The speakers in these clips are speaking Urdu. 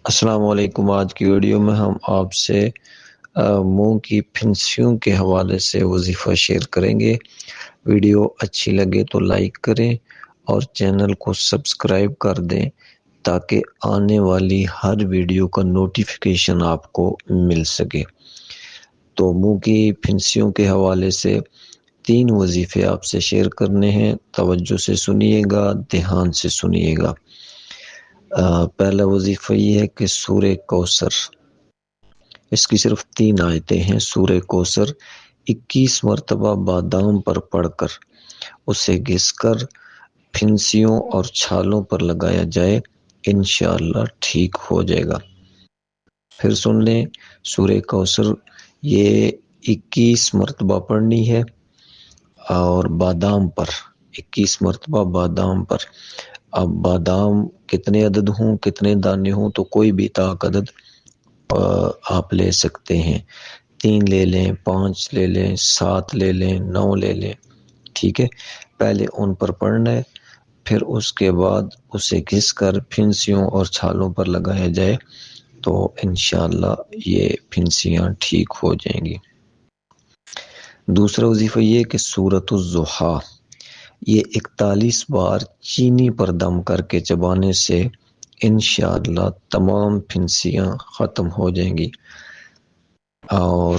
السلام علیکم۔ آج کی ویڈیو میں ہم آپ سے منہ کی پھنسیوں کے حوالے سے وظیفہ شیئر کریں گے۔ ویڈیو اچھی لگے تو لائک کریں اور چینل کو سبسکرائب کر دیں تاکہ آنے والی ہر ویڈیو کا نوٹیفیکیشن آپ کو مل سکے۔ تو منہ کی پھنسیوں کے حوالے سے 3 وظیفے آپ سے شیئر کرنے ہیں۔ توجہ سے سنیے گا، دھیان سے سنیے گا۔ پہلا وظیفہ یہ ہے کہ سورہ کوثر، اس کی صرف 3 آیتیں ہیں۔ سورہ کوثر 21 مرتبہ بادام پر پڑھ کر اسے گھس کر پھنسیوں اور چھالوں پر لگایا جائے، انشاءاللہ ٹھیک ہو جائے گا۔ پھر سن لیں، سورہ کوثر یہ 21 مرتبہ پڑھنی ہے اور بادام پر 21 مرتبہ بادام پر۔ اب بادام کتنے عدد ہوں، کتنے دانے ہوں، تو کوئی بھی طاق عدد آپ لے سکتے ہیں۔ 3 لے لیں، 5 لے لیں، 7 لے لیں، 9 لے لیں، ٹھیک ہے۔ پہلے ان پر پڑھنا ہے، پھر اس کے بعد اسے گھس کر پھنسیوں اور چھالوں پر لگایا جائے تو انشاءاللہ یہ پھنسیاں ٹھیک ہو جائیں گی۔ دوسرا وظیفہ یہ کہ سورۃ الضحیٰ یہ 41 بار چینی پر دم کر کے چبانے سے انشاءاللہ تمام پھنسیاں ختم ہو جائیں گی۔ اور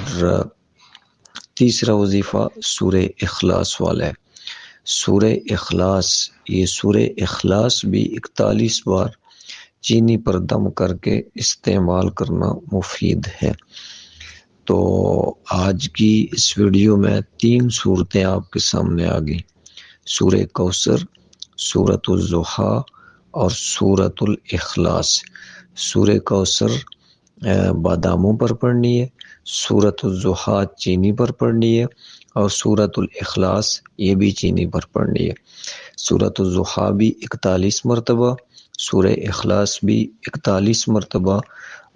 تیسرا وظیفہ سورہ اخلاص والا ہے۔ سورہ اخلاص، یہ سورہ اخلاص بھی 41 بار چینی پر دم کر کے استعمال کرنا مفید ہے۔ تو آج کی اس ویڈیو میں 3 صورتیں آپ کے سامنے آ گئی: سورہ کوثر، سورۃ الضحیٰ اور سورۃ الاخلاص۔ سورہ کوثر باداموں پر پڑھنی ہے، سورۃ الضحیٰ چینی پر پڑھنی ہے، اور سورۃ الاخلاص یہ بھی چینی پر پڑھنی ہے۔ سورۃ الضحیٰ بھی 41 مرتبہ، سورہ اخلاص بھی 41 مرتبہ،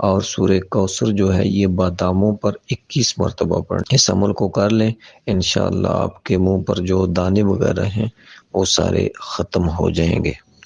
اور سورہ کوثر جو ہے یہ باداموں پر 21 مرتبہ پڑھیں۔ اس عمل کو کر لیں، انشاءاللہ آپ کے منہ پر جو دانے وغیرہ ہیں وہ سارے ختم ہو جائیں گے۔